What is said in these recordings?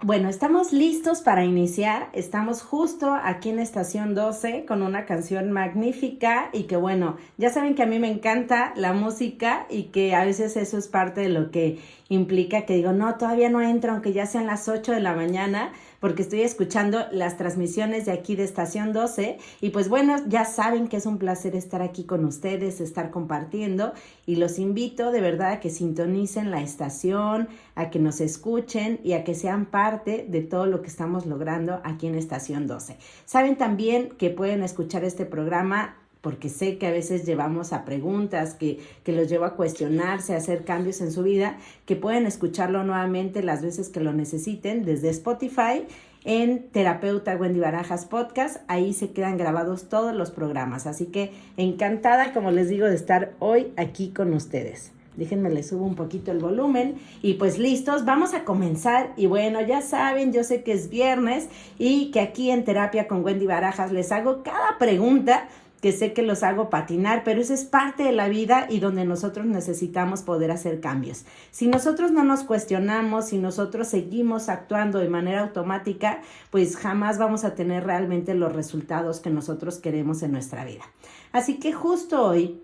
Bueno, estamos listos para iniciar. Estamos justo aquí en Estación 12 con una canción magnífica y que bueno, ya saben que a mí me encanta la música y que a veces eso es parte de lo que implica que digo, no, todavía no entro aunque ya sean las 8 de la mañana porque estoy escuchando las transmisiones de aquí de Estación 12 y pues bueno, ya saben que es un placer estar aquí con ustedes, estar compartiendo y los invito de verdad a que sintonicen la estación, a que nos escuchen y a que sean parte de todo lo que estamos logrando aquí en Estación 12. Saben también que pueden escuchar este programa porque sé que a veces llevamos a preguntas, que los llevo a cuestionarse, a hacer cambios en su vida, que pueden escucharlo nuevamente las veces que lo necesiten desde Spotify en Terapeuta Wendy Barajas Podcast. Ahí se quedan grabados todos los programas. Así que encantada, como les digo, de estar hoy aquí con ustedes. Déjenme les subo un poquito el volumen y pues listos, vamos a comenzar y bueno, ya saben, yo sé que es viernes y que aquí en Terapia con Wendy Barajas les hago cada pregunta que sé que los hago patinar, pero eso es parte de la vida y donde nosotros necesitamos poder hacer cambios. Si nosotros no nos cuestionamos, si nosotros seguimos actuando de manera automática, pues jamás vamos a tener realmente los resultados que nosotros queremos en nuestra vida. Así que justo hoy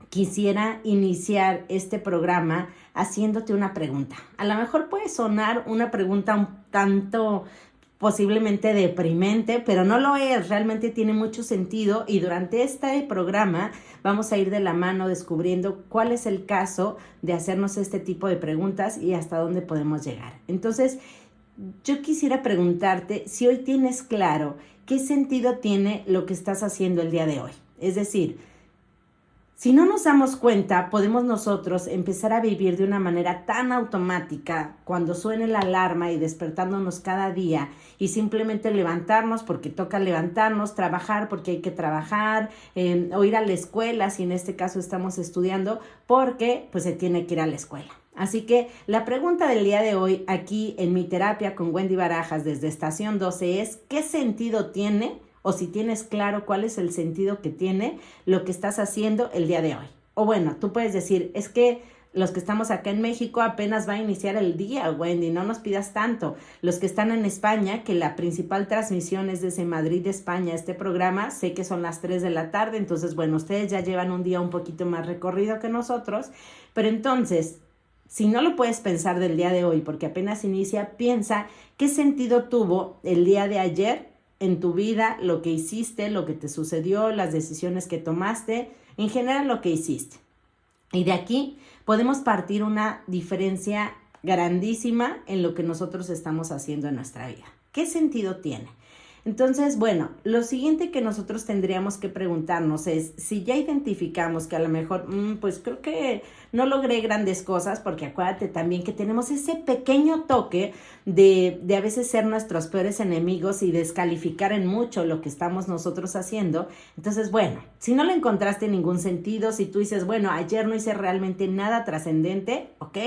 quisiera iniciar este programa haciéndote una pregunta. A lo mejor puede sonar una pregunta un tanto posiblemente deprimente, pero no lo es, realmente tiene mucho sentido y durante este programa vamos a ir de la mano descubriendo cuál es el caso de hacernos este tipo de preguntas y hasta dónde podemos llegar. Entonces, yo quisiera preguntarte si hoy tienes claro qué sentido tiene lo que estás haciendo el día de hoy. Es decir, si no nos damos cuenta, podemos nosotros empezar a vivir de una manera tan automática cuando suene la alarma y despertándonos cada día y simplemente levantarnos porque toca levantarnos, trabajar porque hay que trabajar, o ir a la escuela si en este caso estamos estudiando porque pues se tiene que ir a la escuela. Así que la pregunta del día de hoy aquí en mi terapia con Wendy Barajas desde Estación 12 es ¿qué sentido tiene? O si tienes claro cuál es el sentido que tiene lo que estás haciendo el día de hoy. O bueno, tú puedes decir, es que los que estamos acá en México apenas va a iniciar el día, Wendy, no nos pidas tanto. Los que están en España, que la principal transmisión es desde Madrid, España, este programa, sé que son las 3 de la tarde, entonces bueno, ustedes ya llevan un día un poquito más recorrido que nosotros, pero entonces, si no lo puedes pensar del día de hoy, porque apenas inicia, piensa qué sentido tuvo el día de ayer en tu vida, lo que hiciste, lo que te sucedió, las decisiones que tomaste, en general lo que hiciste. Y de aquí podemos partir una diferencia grandísima en lo que nosotros estamos haciendo en nuestra vida. ¿Qué sentido tiene? Entonces, bueno, lo siguiente que nosotros tendríamos que preguntarnos es, si ya identificamos que a lo mejor, pues creo que no logré grandes cosas, porque acuérdate también que tenemos ese pequeño toque de a veces ser nuestros peores enemigos y descalificar en mucho lo que estamos nosotros haciendo. Entonces, bueno, si no le encontraste ningún sentido, si tú dices, bueno, ayer no hice realmente nada trascendente, ¿ok?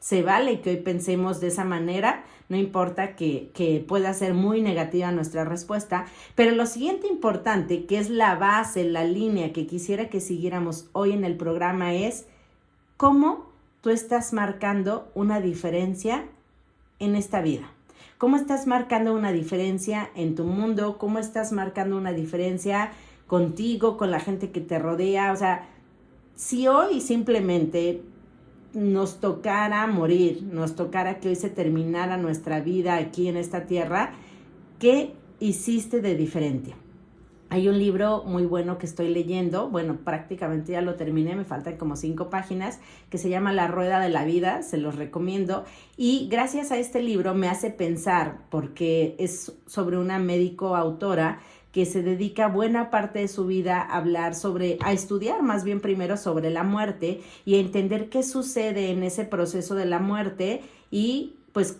Se vale que hoy pensemos de esa manera, no importa que pueda ser muy negativa nuestra respuesta, pero lo siguiente importante, que es la base, la línea que quisiera que siguiéramos hoy en el programa es cómo tú estás marcando una diferencia en esta vida. ¿Cómo estás marcando una diferencia en tu mundo? ¿Cómo estás marcando una diferencia contigo, con la gente que te rodea? O sea, si hoy simplemente nos tocara morir, nos tocara que hoy se terminara nuestra vida aquí en esta tierra, ¿qué hiciste de diferente? Hay un libro muy bueno que estoy leyendo, bueno, prácticamente ya lo terminé, me faltan como 5 páginas, que se llama La Rueda de la Vida, se los recomiendo, y gracias a este libro me hace pensar, porque es sobre una médico autora que se dedica buena parte de su vida a hablar a estudiar más bien primero sobre la muerte y a entender qué sucede en ese proceso de la muerte y pues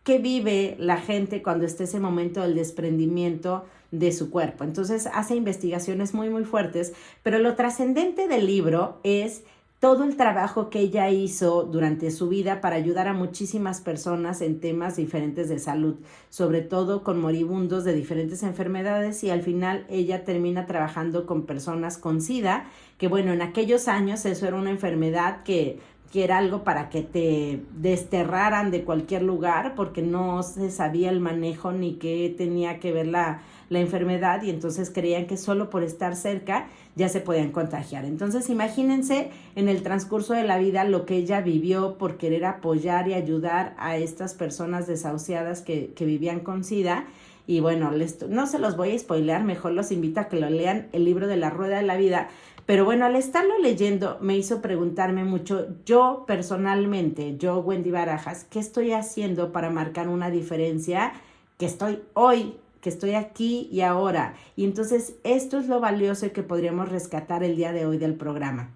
qué vive la gente cuando está ese momento del desprendimiento de su cuerpo. Entonces hace investigaciones muy, muy fuertes, pero lo trascendente del libro es todo el trabajo que ella hizo durante su vida para ayudar a muchísimas personas en temas diferentes de salud, sobre todo con moribundos de diferentes enfermedades, y al final ella termina trabajando con personas con SIDA, que bueno, en aquellos años eso era una enfermedad que era algo para que te desterraran de cualquier lugar porque no se sabía el manejo ni qué tenía que ver la enfermedad, y entonces creían que solo por estar cerca ya se podían contagiar. Entonces imagínense en el transcurso de la vida lo que ella vivió por querer apoyar y ayudar a estas personas desahuciadas que vivían con SIDA. Y bueno, no se los voy a spoilear, mejor los invito a que lo lean, el libro de La Rueda de la Vida. Pero bueno, al estarlo leyendo me hizo preguntarme mucho, yo personalmente, yo Wendy Barajas, ¿qué estoy haciendo para marcar una diferencia que estoy hoy, que estoy aquí y ahora? Y entonces esto es lo valioso que podríamos rescatar el día de hoy del programa.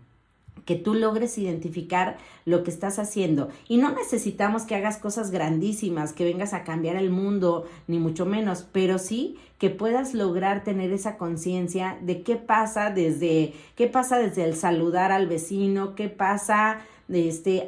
Que tú logres identificar lo que estás haciendo. Y no necesitamos que hagas cosas grandísimas, que vengas a cambiar el mundo, ni mucho menos, pero sí que puedas lograr tener esa conciencia de qué pasa desde el saludar al vecino, qué pasa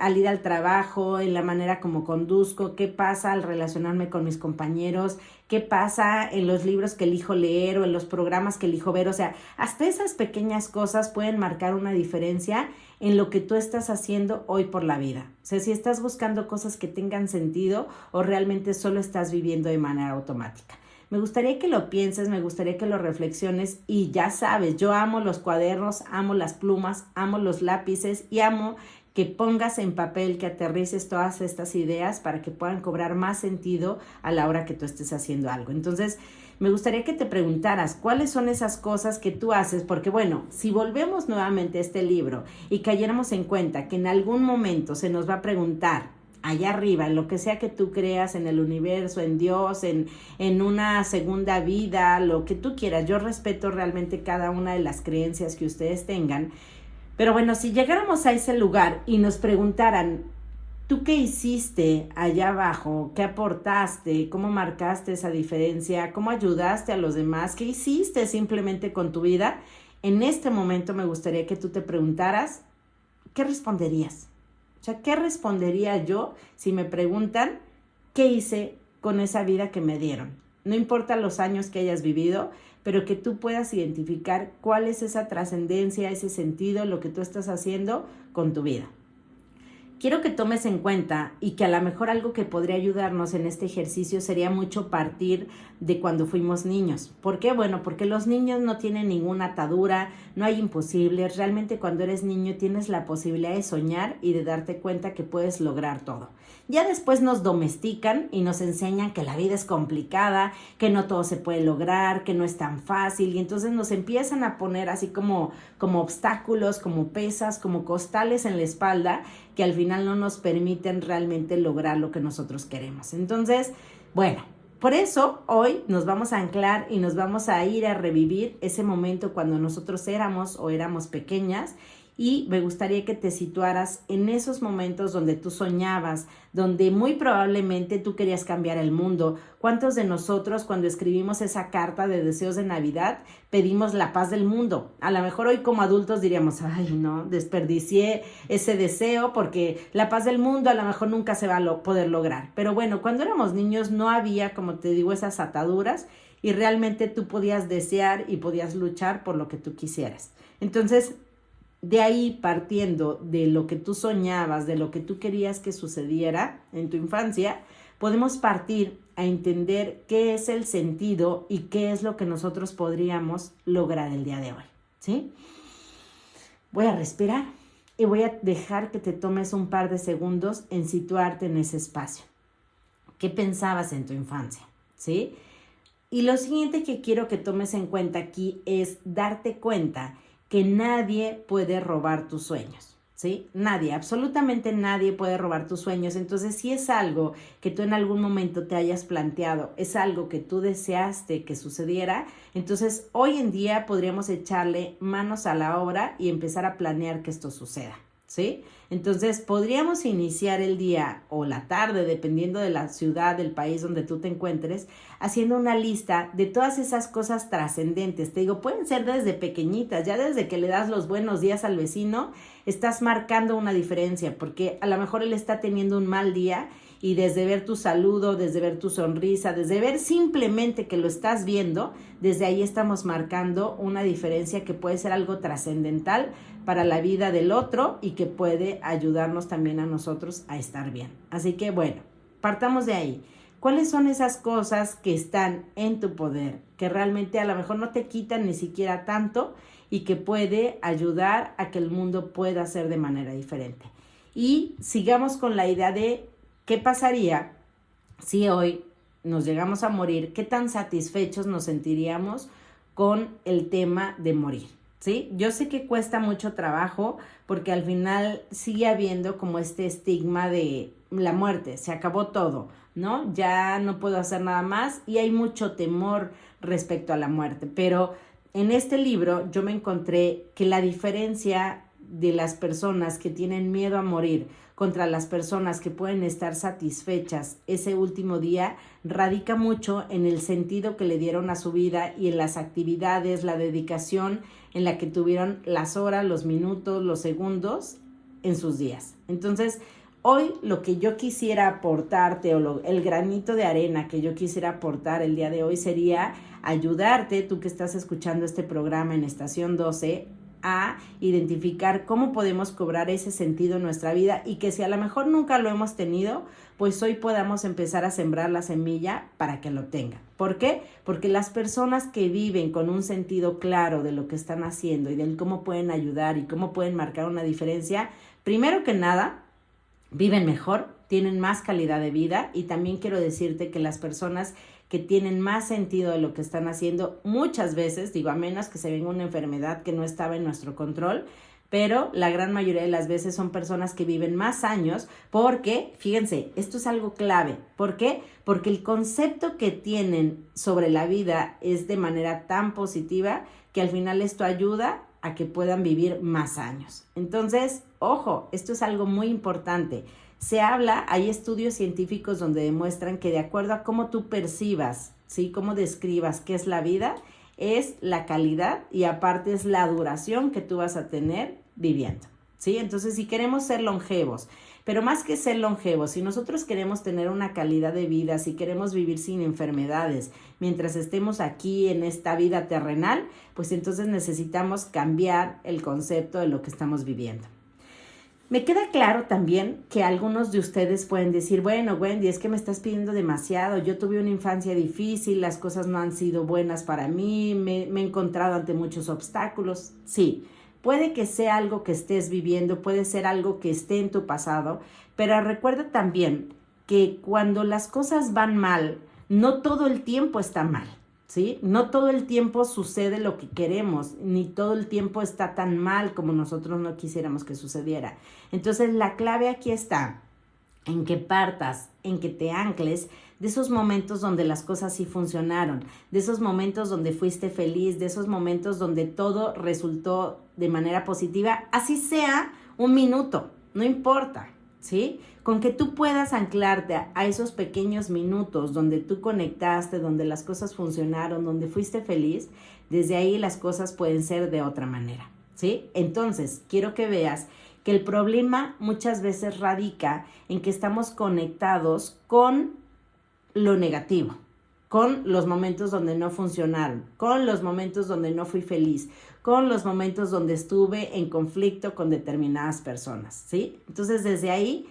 al ir al trabajo, en la manera como conduzco, qué pasa al relacionarme con mis compañeros, qué pasa en los libros que elijo leer o en los programas que elijo ver. O sea, hasta esas pequeñas cosas pueden marcar una diferencia en lo que tú estás haciendo hoy por la vida. O sea, si estás buscando cosas que tengan sentido o realmente solo estás viviendo de manera automática. Me gustaría que lo pienses, me gustaría que lo reflexiones, y ya sabes, yo amo los cuadernos, amo las plumas, amo los lápices y amo que pongas en papel, que aterrices todas estas ideas para que puedan cobrar más sentido a la hora que tú estés haciendo algo. Entonces, me gustaría que te preguntaras cuáles son esas cosas que tú haces, porque bueno, si volvemos nuevamente a este libro y cayéramos en cuenta que en algún momento se nos va a preguntar allá arriba, en lo que sea que tú creas, en el universo, en Dios, en una segunda vida, lo que tú quieras. Yo respeto realmente cada una de las creencias que ustedes tengan. Pero bueno, si llegáramos a ese lugar y nos preguntaran, ¿tú qué hiciste allá abajo? ¿Qué aportaste? ¿Cómo marcaste esa diferencia? ¿Cómo ayudaste a los demás? ¿Qué hiciste simplemente con tu vida? En este momento me gustaría que tú te preguntaras, ¿qué responderías? O sea, ¿qué respondería yo si me preguntan qué hice con esa vida que me dieron? No importa los años que hayas vivido, pero que tú puedas identificar cuál es esa trascendencia, ese sentido, lo que tú estás haciendo con tu vida. Quiero que tomes en cuenta, y que a lo mejor algo que podría ayudarnos en este ejercicio sería mucho partir de cuando fuimos niños. ¿Por qué? Bueno, porque los niños no tienen ninguna atadura, no hay imposibles. Realmente cuando eres niño tienes la posibilidad de soñar y de darte cuenta que puedes lograr todo. Ya después nos domestican y nos enseñan que la vida es complicada, que no todo se puede lograr, que no es tan fácil, y entonces nos empiezan a poner así como obstáculos, como pesas, como costales en la espalda, que al final no nos permiten realmente lograr lo que nosotros queremos. Entonces, bueno, por eso hoy nos vamos a anclar y nos vamos a ir a revivir ese momento cuando nosotros éramos pequeñas. Y me gustaría que te situaras en esos momentos donde tú soñabas, donde muy probablemente tú querías cambiar el mundo. ¿Cuántos de nosotros cuando escribimos esa carta de deseos de Navidad pedimos la paz del mundo? A lo mejor hoy como adultos diríamos, ay no, desperdicié ese deseo porque la paz del mundo a lo mejor nunca se va a poder lograr. Pero bueno, cuando éramos niños no había, como te digo, esas ataduras, y realmente tú podías desear y podías luchar por lo que tú quisieras. Entonces, de ahí, partiendo de lo que tú soñabas, de lo que tú querías que sucediera en tu infancia, podemos partir a entender qué es el sentido y qué es lo que nosotros podríamos lograr el día de hoy, ¿sí? Voy a respirar y voy a dejar que te tomes un par de segundos en situarte en ese espacio. ¿Qué pensabas en tu infancia? ¿Sí? Y lo siguiente que quiero que tomes en cuenta aquí es darte cuenta que nadie puede robar tus sueños, ¿sí? Nadie, absolutamente nadie puede robar tus sueños. Entonces, si es algo que tú en algún momento te hayas planteado, es algo que tú deseaste que sucediera, entonces hoy en día podríamos echarle manos a la obra y empezar a planear que esto suceda, ¿sí? Entonces, podríamos iniciar el día o la tarde, dependiendo de la ciudad, del país donde tú te encuentres, haciendo una lista de todas esas cosas trascendentes. Te digo, pueden ser desde pequeñitas, ya desde que le das los buenos días al vecino, estás marcando una diferencia, porque a lo mejor él está teniendo un mal día y desde ver tu saludo, desde ver tu sonrisa, desde ver simplemente que lo estás viendo, desde ahí estamos marcando una diferencia que puede ser algo trascendental para la vida del otro y que puede ayudarnos también a nosotros a estar bien. Así que bueno, partamos de ahí. ¿Cuáles son esas cosas que están en tu poder, que realmente a lo mejor no te quitan ni siquiera tanto y que puede ayudar a que el mundo pueda ser de manera diferente? Y sigamos con la idea de ¿qué pasaría si hoy nos llegamos a morir? ¿Qué tan satisfechos nos sentiríamos con el tema de morir? ¿Sí? Yo sé que cuesta mucho trabajo porque al final sigue habiendo como este estigma de la muerte, se acabó todo, ¿no? Ya no puedo hacer nada más y hay mucho temor respecto a la muerte. Pero en este libro yo me encontré que la diferencia de las personas que tienen miedo a morir contra las personas que pueden estar satisfechas ese último día radica mucho en el sentido que le dieron a su vida y en las actividades, la dedicación en la que tuvieron las horas, los minutos, los segundos en sus días. Entonces, hoy lo que yo quisiera aportarte o el granito de arena que yo quisiera aportar el día de hoy sería ayudarte, tú que estás escuchando este programa en Estación 12, a identificar cómo podemos cobrar ese sentido en nuestra vida y que si a lo mejor nunca lo hemos tenido, pues hoy podamos empezar a sembrar la semilla para que lo tenga. ¿Por qué? Porque las personas que viven con un sentido claro de lo que están haciendo y de cómo pueden ayudar y cómo pueden marcar una diferencia, primero que nada, viven mejor, tienen más calidad de vida y también quiero decirte que las personas que tienen más sentido de lo que están haciendo, muchas veces, digo, a menos que se venga una enfermedad que no estaba en nuestro control, pero la gran mayoría de las veces son personas que viven más años porque, fíjense, esto es algo clave. ¿Por qué? Porque el concepto que tienen sobre la vida es de manera tan positiva que al final esto ayuda a que puedan vivir más años. Entonces, ojo, esto es algo muy importante. Se habla, hay estudios científicos donde demuestran que de acuerdo a cómo tú percibas, ¿sí? Cómo describas qué es la vida, es la calidad y aparte es la duración que tú vas a tener viviendo, ¿sí? Entonces, si queremos ser longevos, pero más que ser longevos, si nosotros queremos tener una calidad de vida, si queremos vivir sin enfermedades, mientras estemos aquí en esta vida terrenal, pues entonces necesitamos cambiar el concepto de lo que estamos viviendo. Me queda claro también que algunos de ustedes pueden decir, bueno, Wendy, es que me estás pidiendo demasiado, yo tuve una infancia difícil, las cosas no han sido buenas para mí, me he encontrado ante muchos obstáculos. Sí, puede que sea algo que estés viviendo, puede ser algo que esté en tu pasado, pero recuerda también que cuando las cosas van mal, no todo el tiempo está mal. ¿Sí? No todo el tiempo sucede lo que queremos, ni todo el tiempo está tan mal como nosotros no quisiéramos que sucediera. Entonces, la clave aquí está en que partas, en que te ancles de esos momentos donde las cosas sí funcionaron, de esos momentos donde fuiste feliz, de esos momentos donde todo resultó de manera positiva, así sea un minuto, no importa, ¿sí? Con que tú puedas anclarte a esos pequeños minutos donde tú conectaste, donde las cosas funcionaron, donde fuiste feliz, desde ahí las cosas pueden ser de otra manera, ¿sí? Entonces, quiero que veas que el problema muchas veces radica en que estamos conectados con lo negativo, con los momentos donde no funcionaron, con los momentos donde no fui feliz, con los momentos donde estuve en conflicto con determinadas personas, ¿sí? Entonces, desde ahí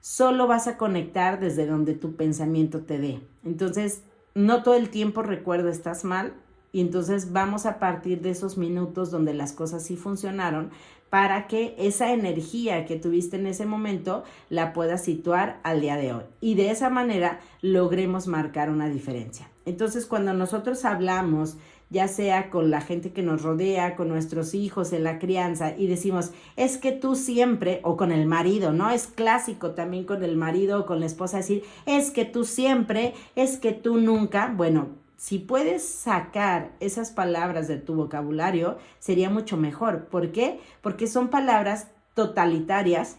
solo vas a conectar desde donde tu pensamiento te dé. Entonces, no todo el tiempo recuerdo estás mal y entonces vamos a partir de esos minutos donde las cosas sí funcionaron para que esa energía que tuviste en ese momento la puedas situar al día de hoy y de esa manera logremos marcar una diferencia. Entonces, cuando nosotros hablamos ya sea con la gente que nos rodea, con nuestros hijos en la crianza y decimos, es que tú siempre, o con el marido, ¿no? Es clásico también con el marido o con la esposa decir, es que tú siempre, es que tú nunca. Bueno, si puedes sacar esas palabras de tu vocabulario, sería mucho mejor. ¿Por qué? Porque son palabras totalitarias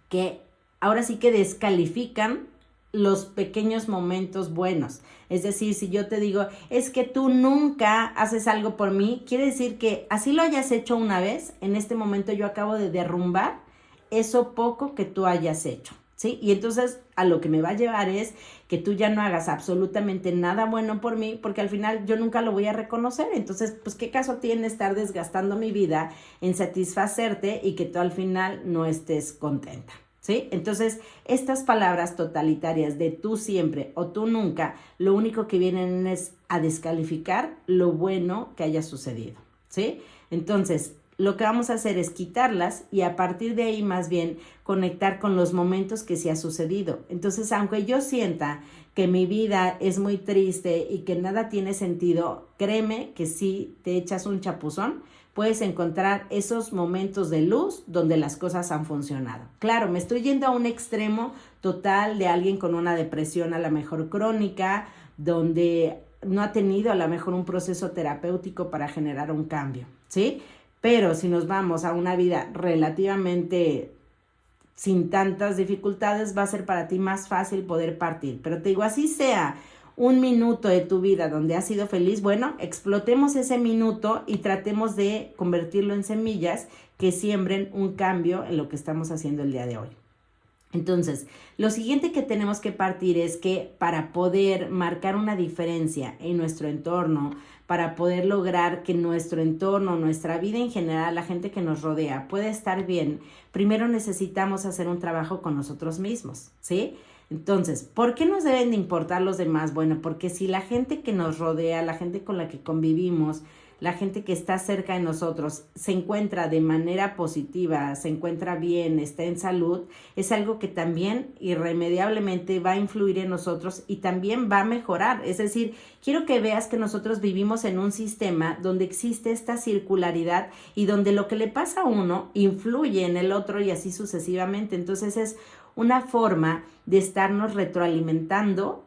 que ahora sí que descalifican los pequeños momentos buenos. Es decir, si yo te digo, es que tú nunca haces algo por mí, quiere decir que así lo hayas hecho una vez, en este momento yo acabo de derrumbar eso poco que tú hayas hecho, ¿sí? Y entonces a lo que me va a llevar es que tú ya no hagas absolutamente nada bueno por mí, porque al final yo nunca lo voy a reconocer. Entonces, pues, ¿qué caso tiene estar desgastando mi vida en satisfacerte y que tú al final no estés contenta? ¿Sí? Entonces, estas palabras totalitarias de tú siempre o tú nunca, lo único que vienen es a descalificar lo bueno que haya sucedido, ¿sí? Entonces, lo que vamos a hacer es quitarlas y a partir de ahí más bien conectar con los momentos que sí ha sucedido. Entonces, aunque yo sienta que mi vida es muy triste y que nada tiene sentido, créeme que si te echas un chapuzón, puedes encontrar esos momentos de luz donde las cosas han funcionado. Claro, me estoy yendo a un extremo total de alguien con una depresión a lo mejor crónica, donde no ha tenido a lo mejor un proceso terapéutico para generar un cambio, ¿sí? Pero si nos vamos a una vida relativamente sin tantas dificultades, va a ser para ti más fácil poder partir. Pero te digo, así sea un minuto de tu vida donde has sido feliz, bueno, explotemos ese minuto y tratemos de convertirlo en semillas que siembren un cambio en lo que estamos haciendo el día de hoy. Entonces, lo siguiente que tenemos que partir es que para poder marcar una diferencia en nuestro entorno, para poder lograr que nuestro entorno, nuestra vida en general, la gente que nos rodea pueda estar bien, primero necesitamos hacer un trabajo con nosotros mismos, ¿sí? Entonces, ¿por qué nos deben de importar los demás? Bueno, porque si la gente que nos rodea, la gente con la que convivimos, la gente que está cerca de nosotros se encuentra de manera positiva, se encuentra bien, está en salud, es algo que también irremediablemente va a influir en nosotros y también va a mejorar. Es decir, quiero que veas que nosotros vivimos en un sistema donde existe esta circularidad y donde lo que le pasa a uno influye en el otro y así sucesivamente. Entonces es una forma de estarnos retroalimentando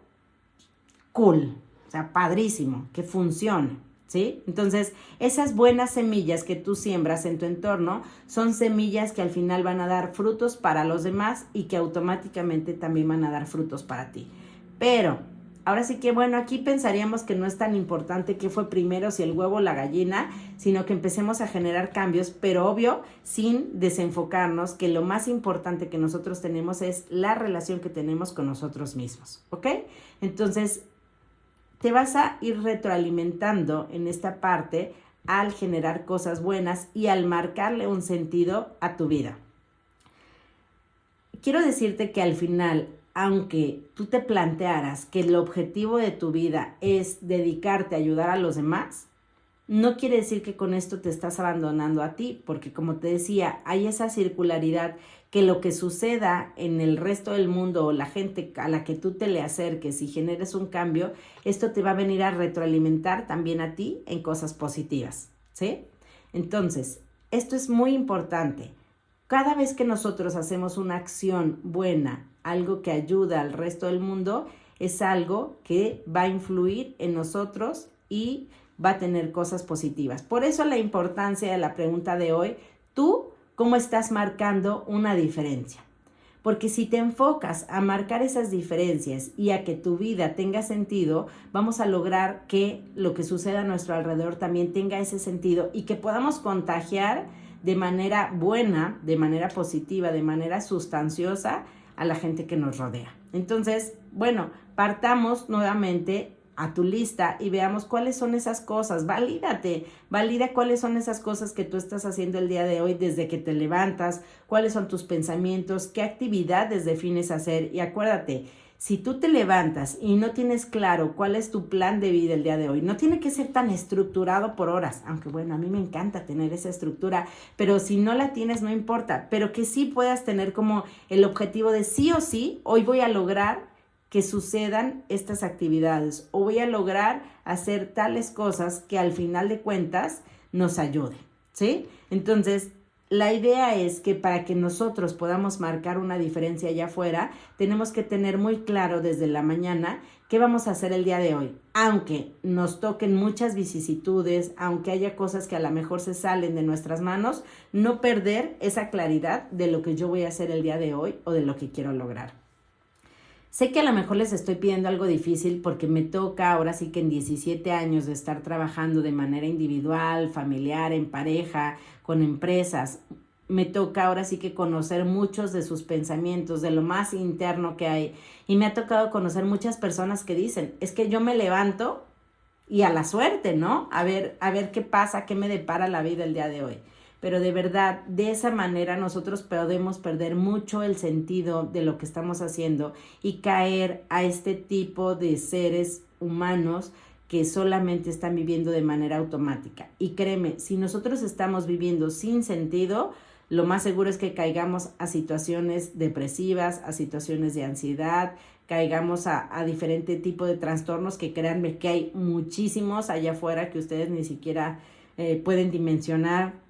cool, o sea, padrísimo, que funcione, ¿sí? Entonces, esas buenas semillas que tú siembras en tu entorno son semillas que al final van a dar frutos para los demás y que automáticamente también van a dar frutos para ti. Pero, ahora sí que, bueno, aquí pensaríamos que no es tan importante qué fue primero, si el huevo o la gallina, sino que empecemos a generar cambios, pero obvio, sin desenfocarnos que lo más importante que nosotros tenemos es la relación que tenemos con nosotros mismos, ¿ok? Entonces, te vas a ir retroalimentando en esta parte al generar cosas buenas y al marcarle un sentido a tu vida. Quiero decirte que al final, aunque tú te plantearas que el objetivo de tu vida es dedicarte a ayudar a los demás, no quiere decir que con esto te estás abandonando a ti, porque como te decía, hay esa circularidad que lo que suceda en el resto del mundo o la gente a la que tú te le acerques y generes un cambio, esto te va a venir a retroalimentar también a ti en cosas positivas, ¿sí? Entonces, esto es muy importante. Cada vez que nosotros hacemos una acción buena, algo que ayuda al resto del mundo, es algo que va a influir en nosotros y va a tener cosas positivas. Por eso la importancia de la pregunta de hoy, ¿tú cómo estás marcando una diferencia? Porque si te enfocas a marcar esas diferencias y a que tu vida tenga sentido, vamos a lograr que lo que suceda a nuestro alrededor también tenga ese sentido y que podamos contagiar de manera buena, de manera positiva, de manera sustanciosa a la gente que nos rodea. Entonces, bueno, partamos nuevamente a tu lista y veamos cuáles son esas cosas. Valida cuáles son esas cosas que tú estás haciendo el día de hoy desde que te levantas, cuáles son tus pensamientos, qué actividades defines hacer. Y acuérdate, si tú te levantas y no tienes claro cuál es tu plan de vida el día de hoy, no tiene que ser tan estructurado por horas, aunque bueno, a mí me encanta tener esa estructura, pero si no la tienes no importa, pero que sí puedas tener como el objetivo de sí o sí, hoy voy a lograr que sucedan estas actividades o voy a lograr hacer tales cosas que al final de cuentas nos ayuden, ¿sí? Entonces, La idea es que para que nosotros podamos marcar una diferencia allá afuera, tenemos que tener muy claro desde la mañana qué vamos a hacer el día de hoy. Aunque nos toquen muchas vicisitudes, aunque haya cosas que a lo mejor se salen de nuestras manos, no perder esa claridad de lo que yo voy a hacer el día de hoy o de lo que quiero lograr. Sé que a lo mejor les estoy pidiendo algo difícil porque me toca ahora sí que en 17 años de estar trabajando de manera individual, familiar, en pareja, con empresas, me toca ahora sí que conocer muchos de sus pensamientos, de lo más interno que hay. Y me ha tocado conocer muchas personas que dicen, es que yo me levanto y a la suerte, ¿no? A ver qué pasa, qué me depara la vida el día de hoy. Pero de verdad, de esa manera nosotros podemos perder mucho el sentido de lo que estamos haciendo y caer a este tipo de seres humanos que solamente están viviendo de manera automática. Y créeme, si nosotros estamos viviendo sin sentido, lo más seguro es que caigamos a situaciones depresivas, a situaciones de ansiedad, caigamos a diferente tipo de trastornos que créanme que hay muchísimos allá afuera que ustedes ni siquiera pueden dimensionar.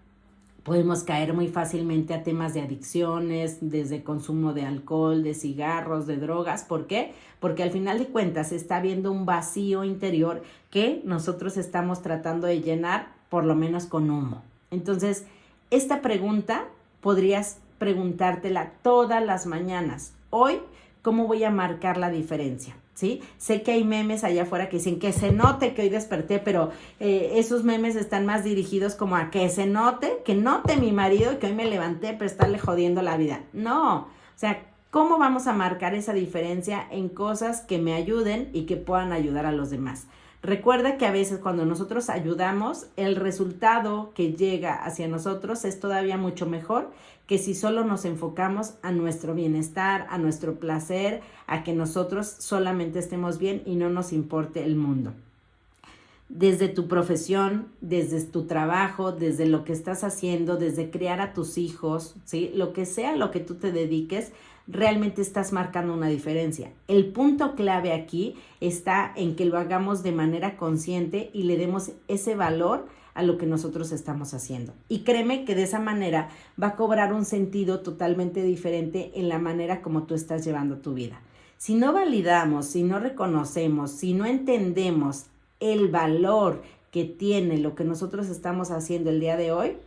Podemos caer muy fácilmente a temas de adicciones, desde consumo de alcohol, de cigarros, de drogas. ¿Por qué? Porque al final de cuentas está habiendo un vacío interior que nosotros estamos tratando de llenar, por lo menos con humo. Entonces, esta pregunta podrías preguntártela todas las mañanas. Hoy, ¿cómo voy a marcar la diferencia? ¿Sí? Sé que hay memes allá afuera que dicen que se note que hoy desperté, pero esos memes están más dirigidos como a que se note, que note mi marido que hoy me levanté pero estarle jodiendo la vida. No, o sea, ¿cómo vamos a marcar esa diferencia en cosas que me ayuden y que puedan ayudar a los demás? Recuerda que a veces cuando nosotros ayudamos, el resultado que llega hacia nosotros es todavía mucho mejor que si solo nos enfocamos a nuestro bienestar, a nuestro placer, a que nosotros solamente estemos bien y no nos importe el mundo. Desde tu profesión, desde tu trabajo, desde lo que estás haciendo, desde criar a tus hijos, ¿sí? Lo que sea lo que tú te dediques, realmente estás marcando una diferencia. El punto clave aquí está en que lo hagamos de manera consciente y le demos ese valor a lo que nosotros estamos haciendo. Y créeme que de esa manera va a cobrar un sentido totalmente diferente en la manera como tú estás llevando tu vida. Si no validamos, si no reconocemos, si no entendemos el valor que tiene lo que nosotros estamos haciendo el día de hoy,